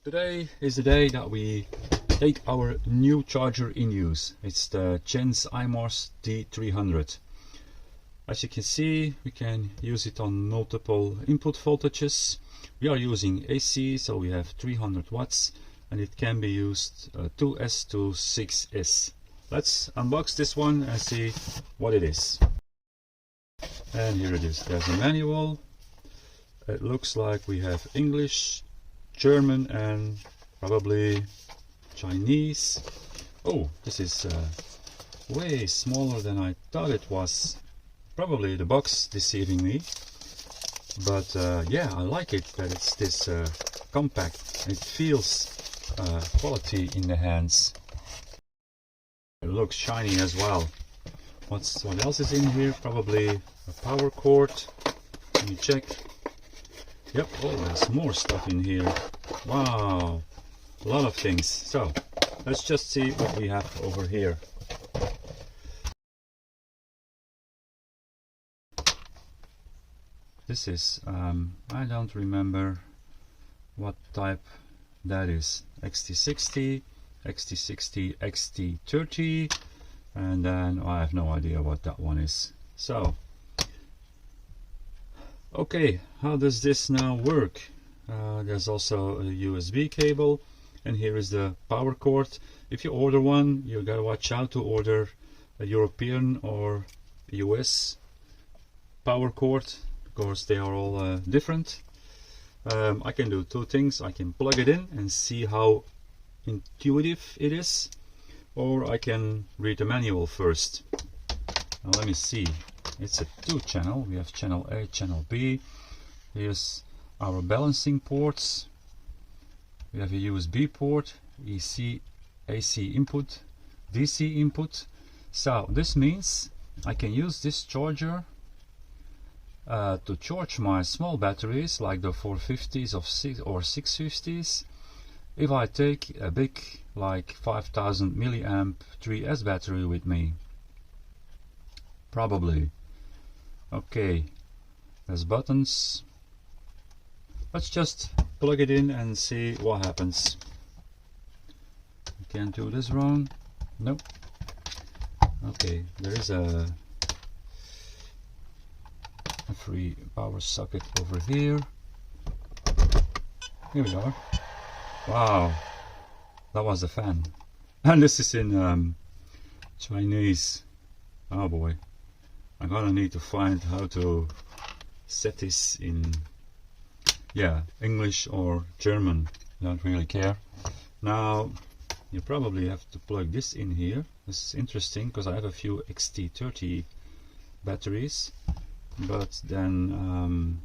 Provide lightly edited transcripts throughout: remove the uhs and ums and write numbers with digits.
Today is the day that we take our new charger in use. It's the Imars D300. As you can see, we can use it on multiple input voltages. We are using AC, so we have 300 watts, and it can be used 2S to 6S. Let's unbox this one and see what it is. And here it is. There's a manual. It looks like we have English, German and probably Chinese. Oh, this is way smaller than I thought it was. Probably the box deceiving me. But yeah, I like it that it's this compact. It feels quality in the hands. It looks shiny as well. What else is in here? Probably a power cord. Let me check. Yep, oh, there's more stuff in here. Wow, a lot of things. So, let's just see what we have over here. This is, I don't remember what type that is. XT60, XT60, XT30, and then I have no idea what that one is. So, okay, how does this now work? There's also a USB cable, and here is the power cord. If you order one, you gotta watch out to order a European or US power cord, because they are all different. I can do two things. I can plug it in and see how intuitive it is, or I can read the manual first. Now let me see. It's a 2-channel. We have channel A, channel B. Here's our balancing ports. We have a USB port, AC input, DC input. So this means I can use this charger to charge my small batteries like the 450s or 650s. If I take a big like 5000 milliamp 3S battery with me, probably. Okay, there's buttons. Let's just plug it in and see what happens. I can't do this wrong. Nope. Okay, there is a free power socket over here. Here we are. Wow, that was a fan. And this is in Chinese. Oh boy. I'm gonna need to find how to set this in, yeah, English or German. Don't really care. Now you probably have to plug this in here. This is interesting because I have a few XT30 batteries, but then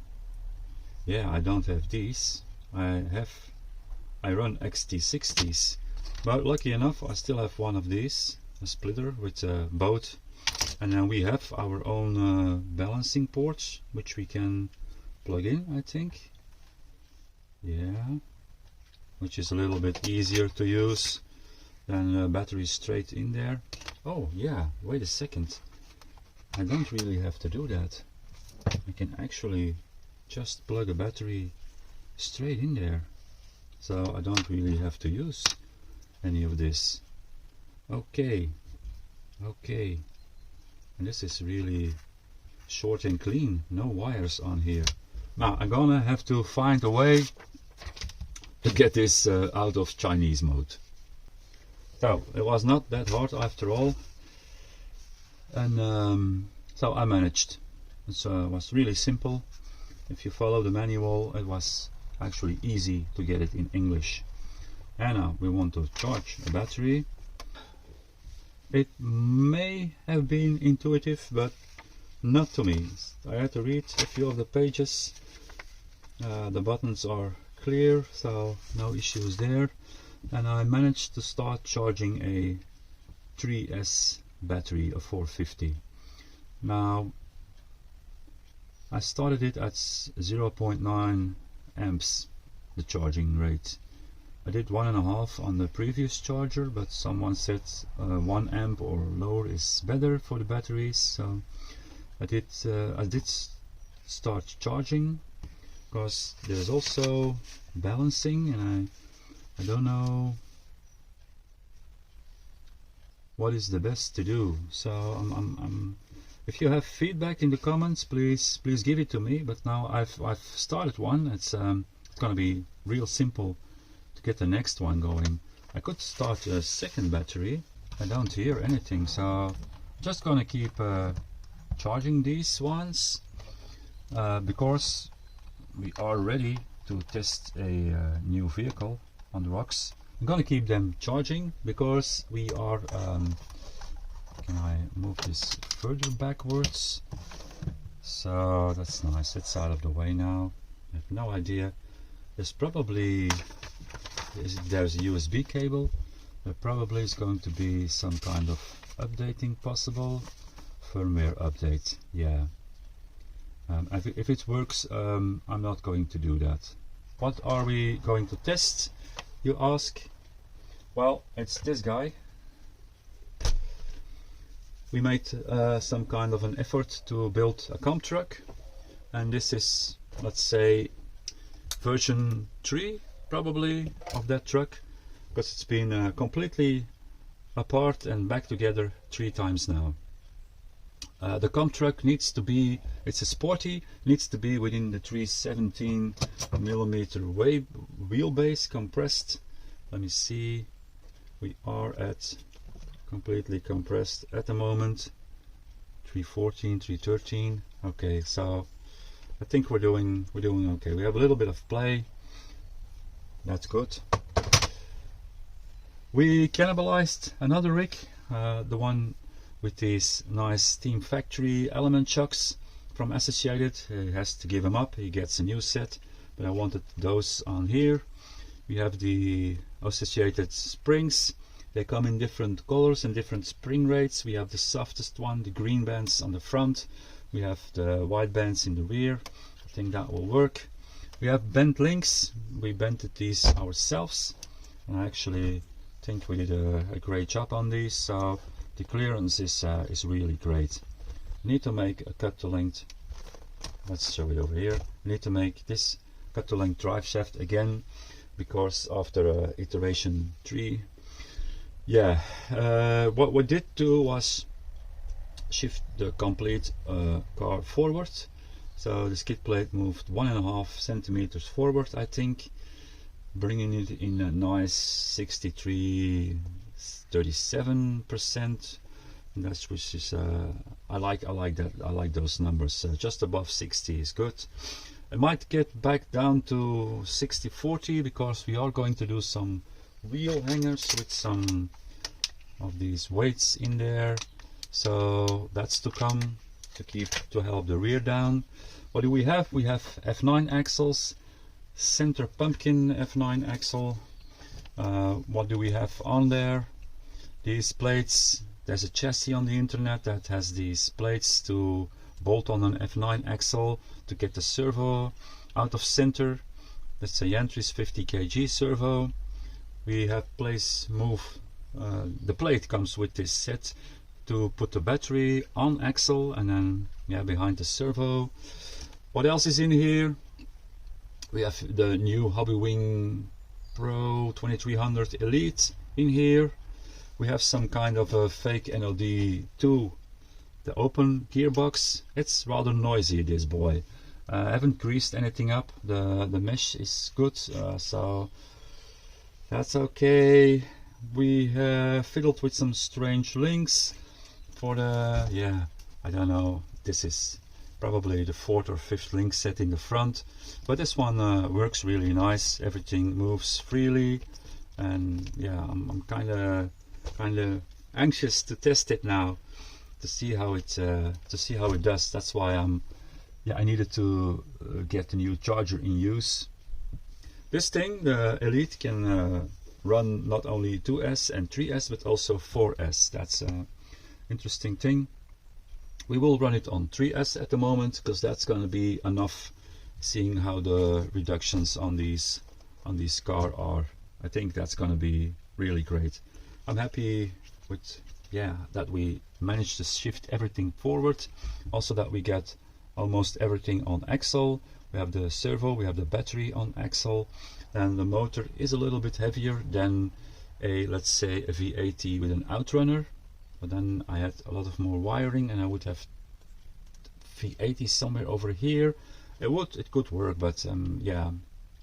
yeah, I don't have these. I run XT60s, but lucky enough I still have one of these, a splitter with a boat. And then we have our own balancing ports, which we can plug in, I think. Yeah, which is a little bit easier to use than batteries straight in there. Oh yeah, wait a second. I don't really have to do that. I can actually just plug a battery straight in there. So I don't really have to use any of this. Okay, okay. And this is really short and clean, no wires on here. Now I'm gonna have to find a way to get this out of Chinese mode. So it was not that hard after all, and so I managed. It was really simple. If you follow the manual, it was actually easy to get it in English. And now we want to charge a battery. It may have been intuitive, but not to me. I had to read a few of the pages. The buttons are clear, so no issues there. And I managed to start charging a 3S battery of 450. Now, I started it at 0.9 amps, the charging rate. I did 1.5 on the previous charger, but someone said 1 amp or lower is better for the batteries, so I did start charging, because there's also balancing, and I don't know what is the best to do. So if you have feedback in the comments, please give it to me. But now I've started one. It's gonna be real simple to get the next one going. I could start a second battery. I don't hear anything, so I'm just gonna keep charging these ones because we are ready to test a new vehicle on the rocks. I'm gonna keep them charging because we are can I move this further backwards? So that's nice, it's out of the way now. I have no idea. There's probably there's a USB cable. There probably is going to be some kind of updating possible. Firmware update, yeah. If it works, I'm not going to do that. What are we going to test, you ask? Well, it's this guy. We made some kind of an effort to build a comp truck, and this is, let's say, version 3 probably of that truck, because it's been completely apart and back together 3 times now. The comp truck needs to be, it's a Sporty, needs to be within the 317 millimeter wheelbase compressed. Let me see, we are at completely compressed at the moment, 314, 313. Okay, so I think we're doing okay. We have a little bit of play. That's good. We cannibalized another rig, the one with these nice Team Factory element chucks from Associated. He has to give them up, he gets a new set, but I wanted those on here. We have the Associated springs. They come in different colors and different spring rates. We have the softest one, the green bands on the front. We have the white bands in the rear. I think that will work. We have bent links. We bented these ourselves, and I actually think we did a great job on these. So the clearance is really great. We need to make a cut to length. Let's show it over here. We need to make this cut to length drive shaft again, because after iteration 3, yeah, what we did do was shift the complete car forward. So the skid plate moved 1.5 centimeters forward, I think, bringing it in a nice 63-37%. That's which is I like that. I like those numbers. Just above 60 is good. I might get back down to 60-40 because we are going to do some wheel hangers with some of these weights in there. So that's to come to help the rear down. What do we have? We have F9 axles, center pumpkin F9 axle. What do we have on there? These plates. There's a chassis on the internet that has these plates to bolt on an F9 axle to get the servo out of center. That's a Yantris 50 kg servo. We have place move. The plate comes with this set to put the battery on axle, and then behind the servo. What else is in here? We have the new Hobbywing Pro 2300 Elite in here. We have some kind of a fake NLD2, the open gearbox. It's rather noisy, this boy. I haven't greased anything up. The mesh is good, so that's okay. We fiddled with some strange links for the, I don't know, this is probably the 4th or 5th link set in the front, but this one works really nice. Everything moves freely, and I'm kind of anxious to test it now to see how it does. That's why I needed to get a new charger in use. This thing, the Elite, can run not only 2S and 3S but also 4S. That's an interesting thing. We will run it on 3S at the moment because that's going to be enough, seeing how the reductions on these car are. I think that's going to be really great. I'm happy with that we managed to shift everything forward, also that we get almost everything on axle. We have the servo, we have the battery on axle. and the motor is a little bit heavier than a, let's say, a V80 with an outrunner. But then I had a lot of more wiring, and I would have V80 somewhere over here. It could work, but yeah,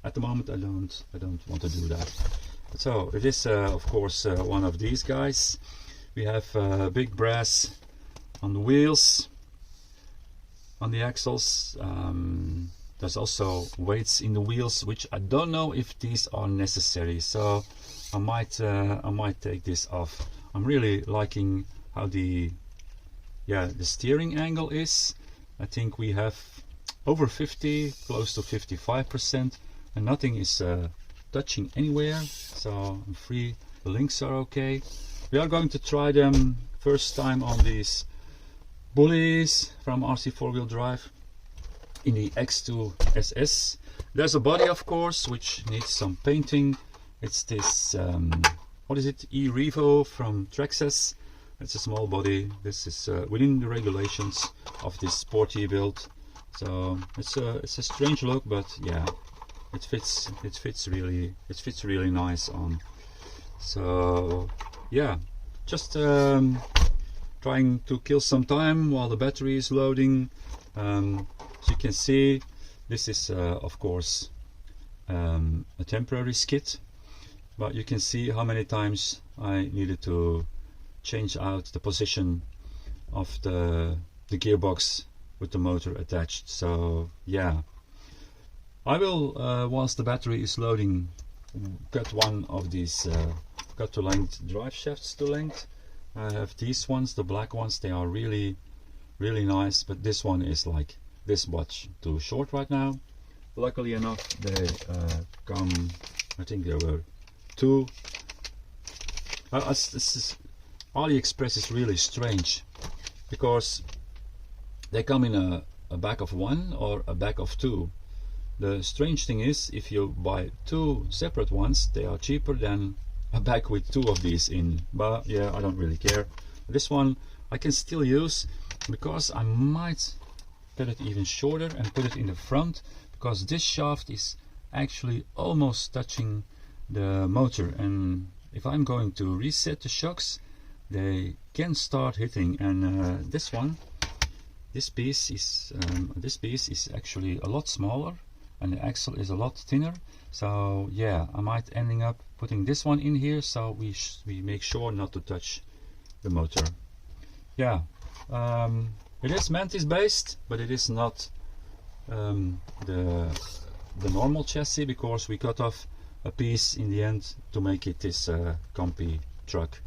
at the moment I don't want to do that. So it is of course one of these guys. We have big brass on the wheels, on the axles. There's also weights in the wheels, which I don't know if these are necessary, so I might take this off. I'm really liking how the steering angle is. I think we have over 50, close to 55%, and nothing is touching anywhere, so I'm free. The links are okay. We are going to try them first time on these bullies from RC 4-wheel drive in the X2 SS. There's a body, of course, which needs some painting. It's this what is it, ReVolt from Traxxas. It's a small body. This is within the regulations of this Sporty build, so it's a strange look, but yeah, it fits really nice on. So yeah, just trying to kill some time while the battery is loading. As you can see, this is of course a temporary skid, but you can see how many times I needed to change out the position of the gearbox with the motor attached. So yeah, I will whilst the battery is loading, cut one of these cut to length drive shafts to length. I have these ones, the black ones. They are really nice, but this one is like this much too short right now. Luckily enough, they come, I think there were two. AliExpress is really strange, because they come in a bag of one or a bag of two. The strange thing is, if you buy two separate ones, they are cheaper than a bag with two of these in. But yeah, I don't really care. This one I can still use, because I might cut it even shorter and put it in the front, because this shaft is actually almost touching the motor, and if I'm going to reset the shocks, they can start hitting. And this piece is actually a lot smaller, and the axle is a lot thinner. So yeah, I might ending up putting this one in here, so we make sure not to touch the motor. Yeah, it is Mantis based, but it is not the normal chassis, because we cut off a piece in the end to make it this comfy truck.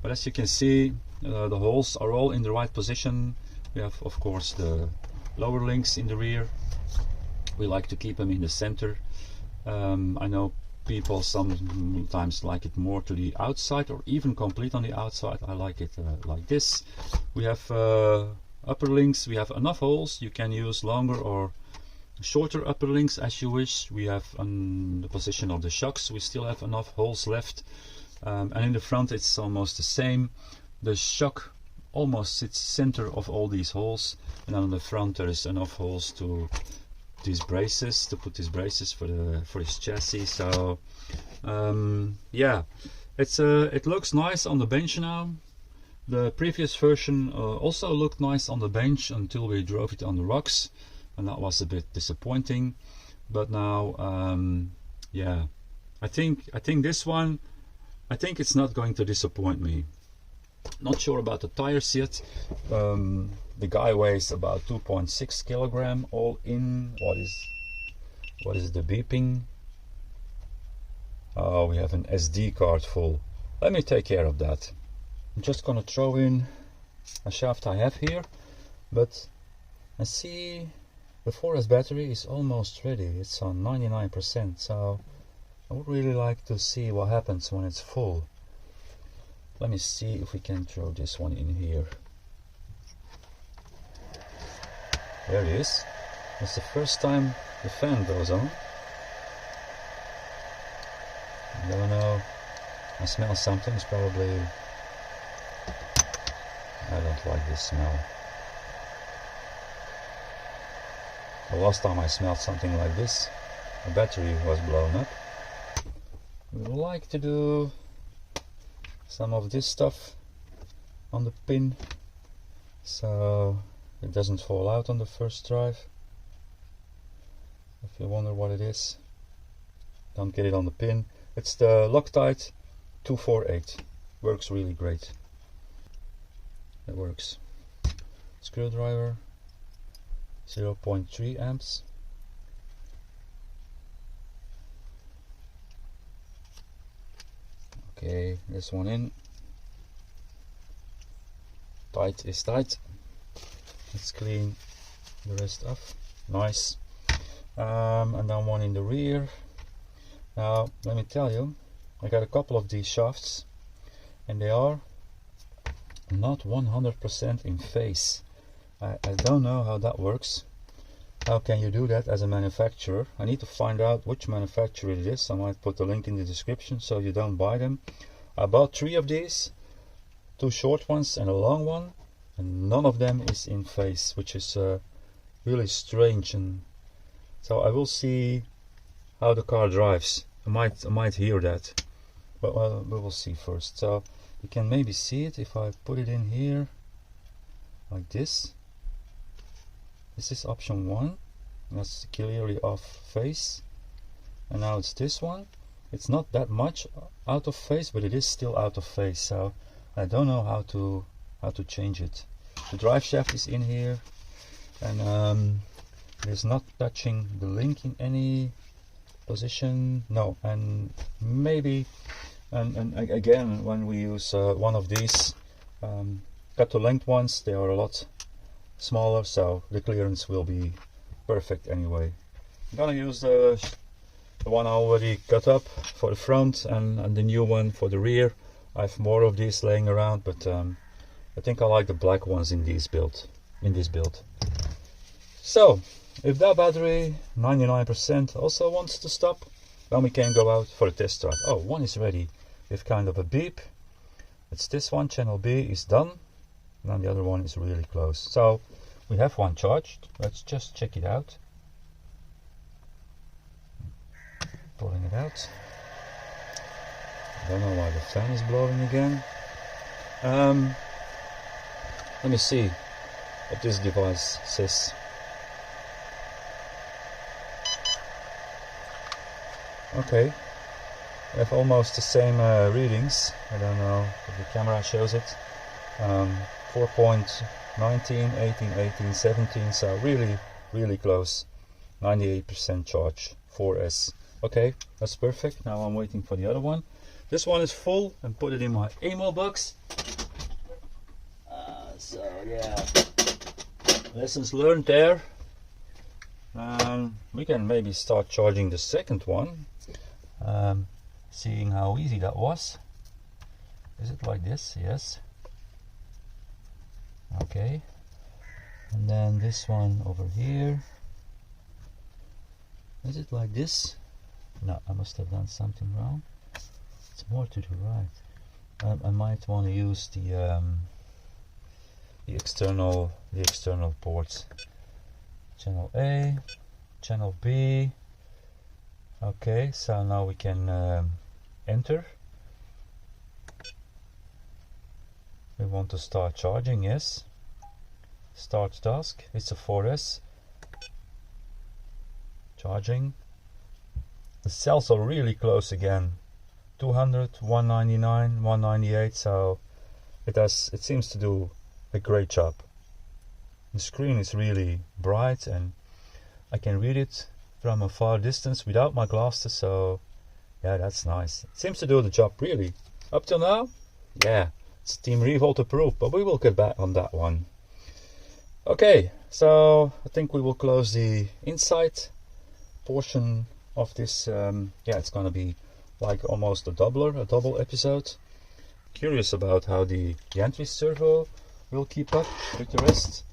But as you can see, the holes are all in the right position. We have of course the lower links in the rear. We like to keep them in the center. I know people sometimes like it more to the outside, or even complete on the outside. I like it like this. We have upper links. We have enough holes. You can use longer or shorter upper links as you wish. We have on the position of the shocks, we still have enough holes left. And in the front it's almost the same. The shock almost sits center of all these holes, and on the front there is enough holes to these braces, to put these braces for this chassis. So yeah, it looks nice on the bench now. The previous version also looked nice on the bench until we drove it on the rocks, and that was a bit disappointing. But now yeah, I think this one, I think it's not going to disappoint me. Not sure about the tires yet. The guy weighs about 2.6 kilogram all in. What is the beeping? Oh, we have an SD card full. Let me take care of that. I'm just gonna throw in a shaft I have here, but I see the 4S battery is almost ready. It's on 99%, so I would really like to see what happens when it's full. Let me see if we can throw this one in here. There it is. It's the first time the fan goes on. I don't know. I smell something. It's probably... I don't like this smell. The last time I smelled something like this, the battery was blown up. we would like to do some of this stuff on the pin so it doesn't fall out on the first drive. If you wonder what it is, don't get it on the pin. It's the Loctite 248. Works really great. It works. Screwdriver, 0.3 amps. Okay, this one in. Tight is tight. Let's clean the rest off. Nice. And then one in the rear. Now let me tell you, I got a couple of these shafts and they are not 100% in phase. I don't know how that works. How can you do that as a manufacturer? I need to find out which manufacturer it is. I might put the link in the description so you don't buy them. I bought 3 of these, 2 short ones and a long one, and none of them is in phase, which is really strange. And so I will see how the car drives. I might hear that, but well, we will see first. So you can maybe see it if I put it in here like this. This is option 1. That's clearly off phase. And now it's this one. It's not that much out of phase, but it is still out of phase. So I don't know how to change it. The drive shaft is in here, and it is not touching the link in any position. No, and maybe, and again, when we use one of these cut to length ones, they are a lot smaller, so the clearance will be perfect anyway. I'm gonna use the one I already cut up for the front and the new one for the rear. I have more of these laying around, but I think I like the black ones in this build. So if that battery 99% also wants to stop, then we can go out for a test drive. Oh, one is ready with kind of a beep. It's this one, channel B is done, and then the other one is really close. So we have one charged. Let's just check it out. Pulling it out. I don't know why the fan is blowing again. Let me see what this device says. Okay, we have almost the same readings. I don't know if the camera shows it. 4.19, 18, 18, 17, so really close. 98% charge, 4S. Okay, that's perfect. Now I'm waiting for the other one. This one is full and put it in my ammo box. So yeah, lessons learned there. We can maybe start charging the second one. Seeing how easy that was. Is it like this? Yes. Okay. And then this one over here. Is it like this? No, I must have done something wrong. It's more to the right. I might want to use the external ports. Channel A, channel B. Okay, so now we can enter. We want to start charging, yes. Start task, it's a 4S. Charging. The cells are really close again. 200, 199, 198, so it seems to do a great job. The screen is really bright and I can read it from a far distance without my glasses, so yeah, that's nice. It seems to do the job really. Up till now, yeah, it's Team ReVolt approved, but we will get back on that one. Okay, so I think we will close the inside portion of this. Yeah, it's gonna be like almost a double episode. Curious about how the entry servo will keep up with the rest.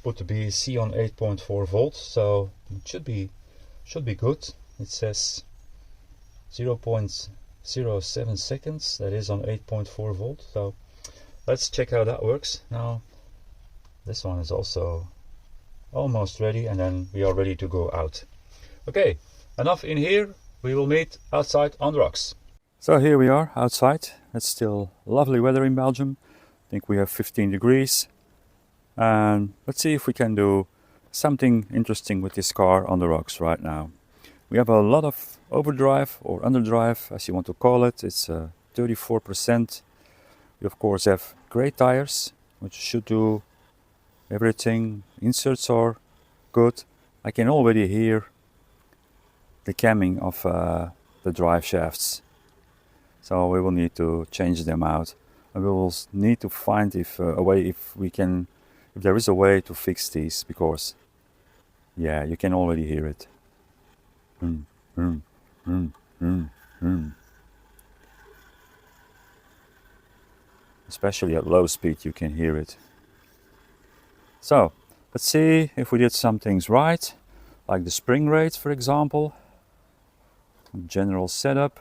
Put the BAC on 8.4 volts, so it should be good. It says 0.07 seconds. That is on 8.4 volt. So let's check how that works. Now this one is also almost ready, and then we are ready to go out. Okay, enough in here. we will meet outside on the rocks. So here we are outside. It's still lovely weather in Belgium. I think we have 15 degrees. And let's see if we can do something interesting with this car on the rocks right now. We have a lot of overdrive or underdrive, as you want to call it. It's 34%. We of course have great tires, which should do everything. Inserts are good. I can already hear the camming of the drive shafts. So we will need to change them out. And we will need to find if there is a way to fix these, because yeah, you can already hear it. Especially at low speed you can hear it. So let's see if we did some things right, like the spring rate, for example. General setup.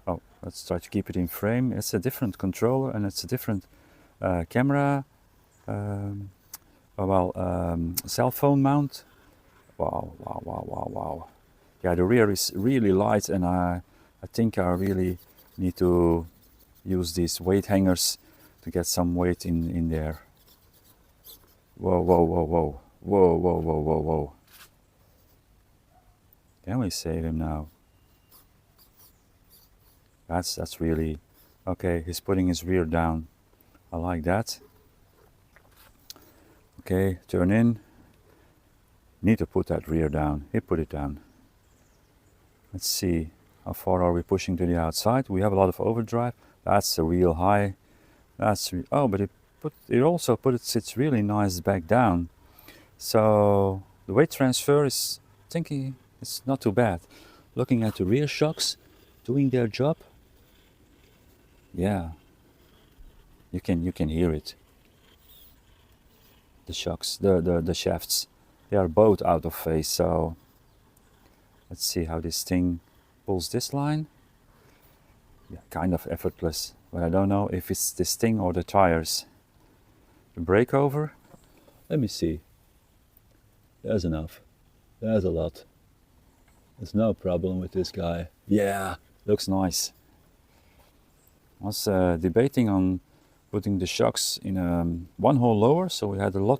Oh, let's try to keep it in frame. It's a different controller and it's a different camera. Cell phone mount. Wow. Yeah, the rear is really light, and I think I really need to use these weight hangers to get some weight in there. Whoa. Can we save him now? That's really okay. He's putting his rear down. I like that. Okay, turn in. Need to put that rear down. He put it down. Let's see, how far are we pushing to the outside? We have a lot of overdrive. That's a real high. But it also sits really nice back down. So the weight transfer is, thinking it's not too bad. Looking at the rear shocks doing their job. Yeah, you can hear it. The shocks, the shafts, they are both out of phase. So let's see how this thing pulls this line. Yeah, kind of effortless, but I don't know if it's this thing or the tires. The brake over. Let me see. There's enough. There's a lot. There's no problem with this guy. Yeah, looks nice. I was debating on putting the shocks in one hole lower, so we had a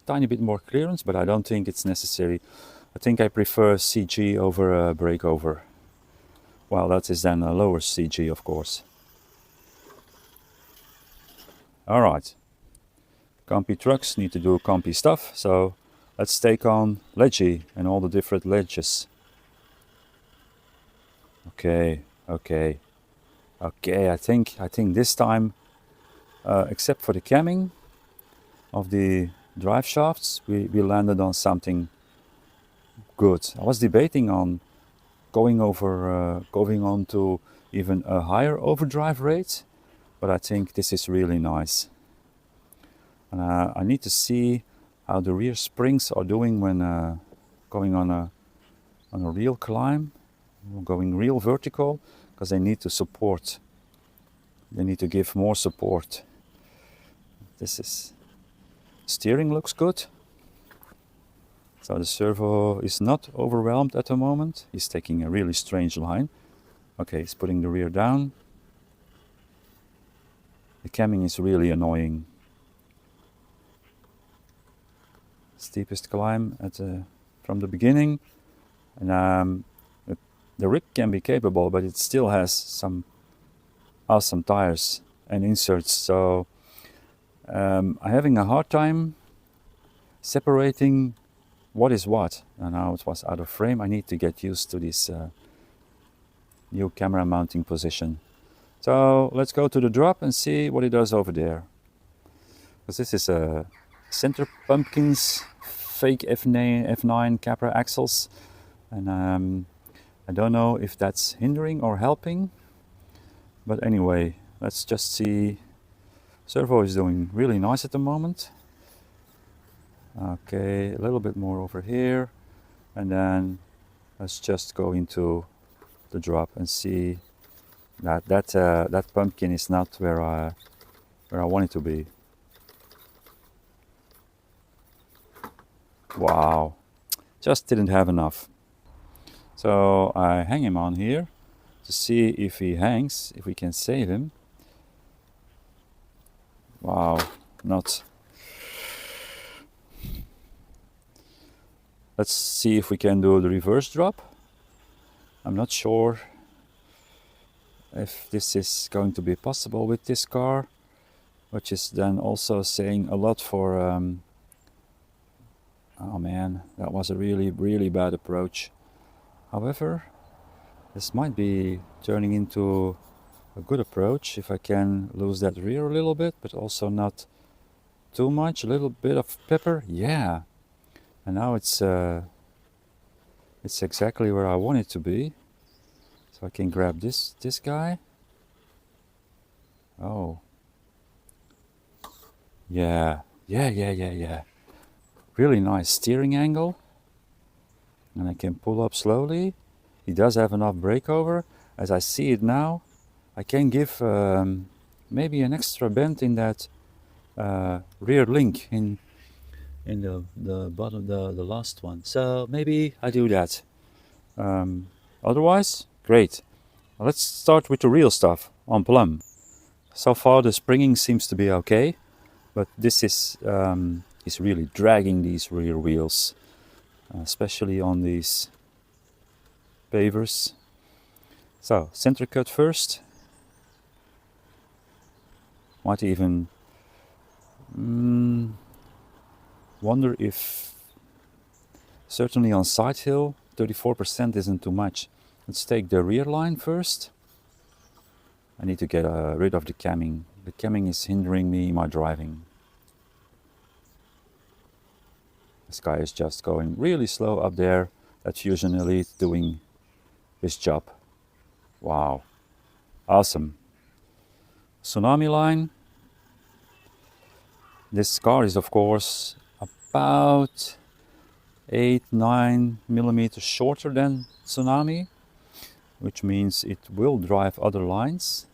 tiny bit more clearance, but I don't think it's necessary. I think I prefer CG over brake over. Well, that is then a lower CG, of course. Alright. Campy trucks need to do campy stuff, so let's take on Ledgy and all the different ledges. Okay, I think this time, except for the camming of the drive shafts, we landed on something good. I was debating on going on to even a higher overdrive rate, but I think this is really nice. And I need to see how the rear springs are doing when going on a real climb, going real vertical, because they need to support. They need to give more support. Steering looks good. So the servo is not overwhelmed at the moment. He's taking a really strange line. Okay, he's putting the rear down. The camming is really annoying. Steepest climb from the beginning. And the rig can be capable, but it still has some awesome tires and inserts. So I'm having a hard time separating what is what. And now it was out of frame. I need to get used to this new camera mounting position. So let's go to the drop and see what it does over there. Because this is a center pumpkins fake F9 Capra axles, and I don't know if that's hindering or helping, but anyway, let's just see. Servo is doing really nice at the moment. Okay, a little bit more over here, and then let's just go into the drop and see that pumpkin is not where I want it to be. Wow, just didn't have enough. So I hang him on here to see if he hangs, if we can save him. Wow, not. Let's see if we can do the reverse drop. I'm not sure if this is going to be possible with this car, which is then also saying a lot for oh man, that was a really bad approach. However, this might be turning into a good approach if I can lose that rear a little bit, but also not too much. A little bit of pepper, yeah. And now it's exactly where I want it to be. So I can grab this guy. Oh, yeah. Really nice steering angle. And I can pull up slowly. He does have enough breakover. As I see it now, I can give maybe an extra bend in that rear link in the bottom, the last one. So maybe I do that. Otherwise, great. Well, let's start with the real stuff on Plum. So far the springing seems to be okay, but this is really dragging these rear wheels, especially on these pavers. So center cut first. Might even wonder if, certainly on side hill, 34% isn't too much. Let's take the rear line first. I need to get rid of the camming. The camming is hindering me in my driving. This guy is just going really slow up there. That's Fusion Elite doing his job. Wow, awesome. Tsunami line. This car is of course about 8-9 millimeters shorter than Tsunami, which means it will drive other lines,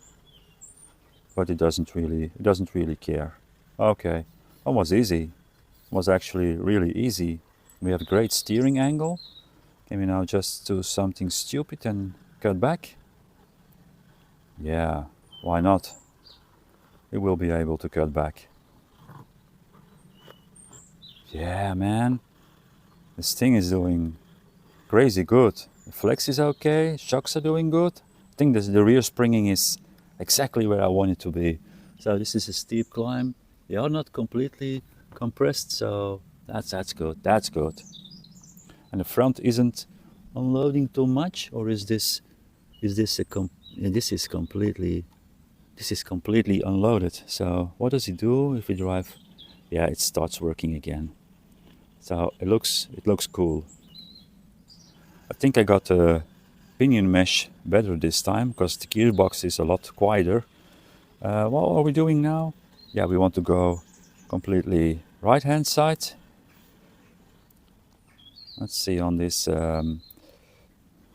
but it doesn't really care. Okay, that was easy. It was actually really easy. We have a great steering angle. Can we now just do something stupid and cut back? Yeah, why not? We will be able to cut back. Yeah, man. This thing is doing crazy good. The flex is okay, shocks are doing good. I think the rear springing is exactly where I want it to be. So this is a steep climb. They are not completely compressed, so that's good. That's good. And the front isn't unloading too much, or is this completely unloaded? So what does it do if we drive? Yeah, it starts working again. So it looks cool. I think I got the pinion mesh better this time because the gearbox is a lot quieter. What are we doing now? Yeah, we want to go completely right hand side. Let's see on this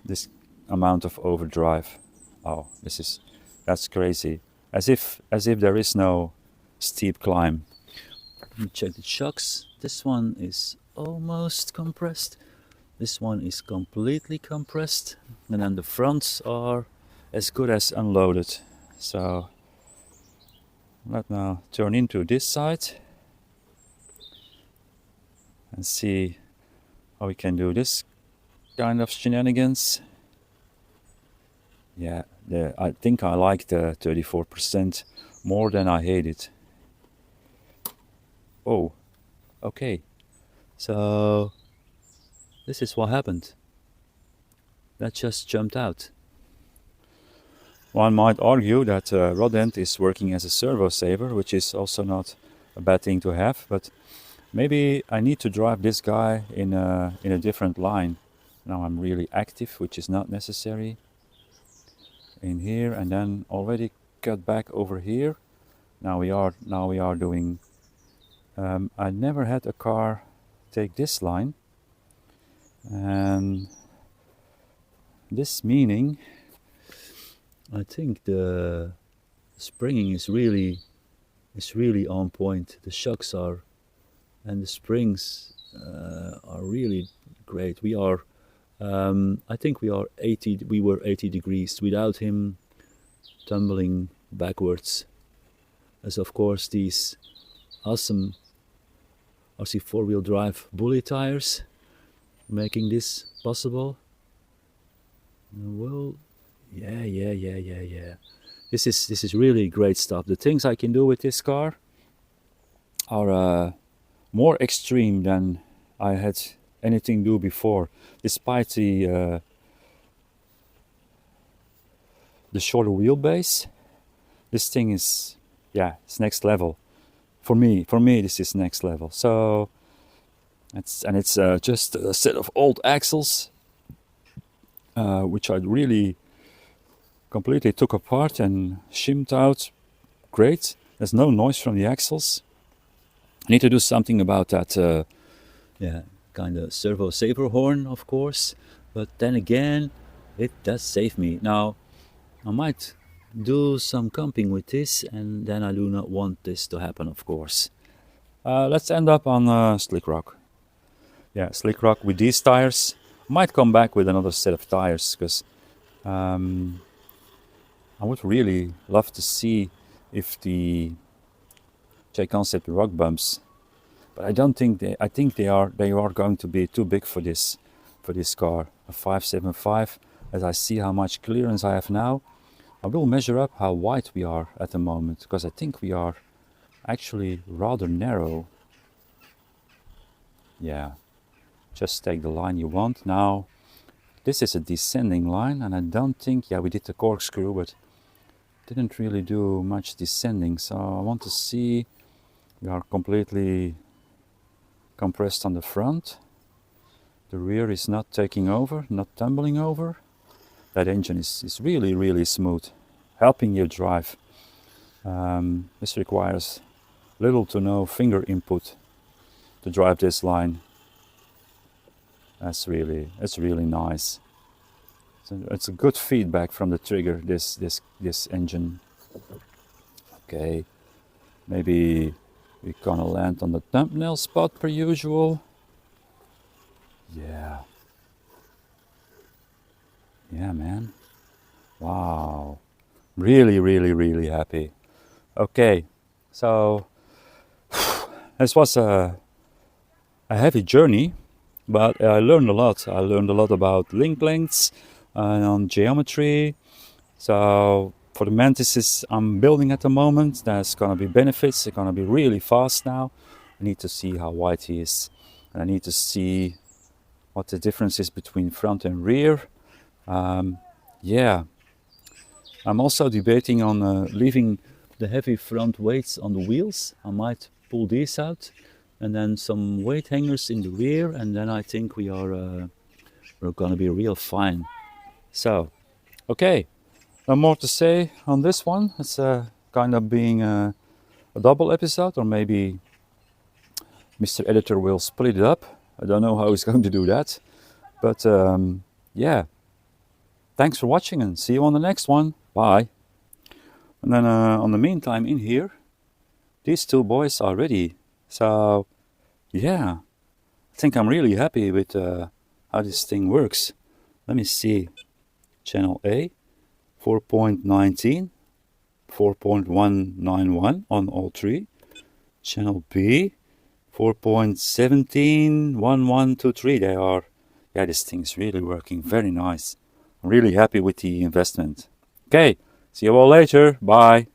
this amount of overdrive. Oh, that's crazy. As if there is no steep climb. Let me check the shocks. This one is almost compressed. This one is completely compressed, and then the fronts are as good as unloaded. So let's now turn into this side and see how we can do this kind of shenanigans. Yeah, I think I like the 34% more than I hate it. Oh, okay. So this is what happened. That just jumped out. One might argue that rod end is working as a servo saver, which is also not a bad thing to have, but maybe I need to drive this guy in a different line. Now I'm really active, which is not necessary. In here, and then already cut back over here. Now we are doing. I never had a car take this line, and this meaning I think the springing is really on point. The shocks and the springs are really great. We are I think we were 80 degrees without him tumbling backwards. As of course these awesome RC 4-wheel drive bully tires making this possible. Well, yeah. This is really great stuff. The things I can do with this car are more extreme than I had anything do before, despite the shorter wheelbase. This thing is, yeah, it's next level. For me, this is next level. So it's just a set of old axles, which I really completely took apart and shimmed out. Great. There's no noise from the axles. I need to do something about that. Yeah, kind of servo saver horn, of course. But then again, it does save me. Now, I might do some camping with this, and then I do not want this to happen, of course. Let's end up on Slick Rock. Yeah, Slick Rock with these tires. Might come back with another set of tires, because I would really love to see if the J-Concept rock bumps, but I don't think I think they are going to be too big for this car. A 575. As I see how much clearance I have now, I will measure up how wide we are at the moment, because I think we are actually rather narrow. Yeah, just take the line you want. Now, this is a descending line, and I don't think, yeah, we did the corkscrew, but didn't really do much descending. So I want to see, we are completely compressed on the front. The rear is not taking over, not tumbling over. That engine is really, really smooth, helping you drive. This requires little to no finger input to drive this line. That's really nice. So it's a good feedback from the trigger, this engine. Okay, maybe we're gonna land on the thumbnail spot per usual. Yeah, man. Wow, really happy. Okay, so this was a heavy journey, but I learned a lot. I learned a lot about link lengths and on geometry. So for the Mantises I'm building at the moment, there's gonna be benefits. They're gonna be really fast now. I need to see how wide he is, and I need to see what the difference is between front and rear. Yeah, I'm also debating on leaving the heavy front weights on the wheels. I might pull these out, and then some weight hangers in the rear, and then I think we're gonna be real fine. So, okay, no more to say on this one. It's kind of being a double episode, or maybe Mr. Editor will split it up. I don't know how he's going to do that, but yeah. Thanks for watching, and see you on the next one. Bye. And then on the meantime, in here, these two boys are ready. So yeah, I think I'm really happy with how this thing works. Let me see. Channel A, 4.19, 4.191 on all three. Channel B, 4.17, 1123. They are, yeah, this thing's really working very nice. I'm really happy with the investment. Okay, see you all later. Bye.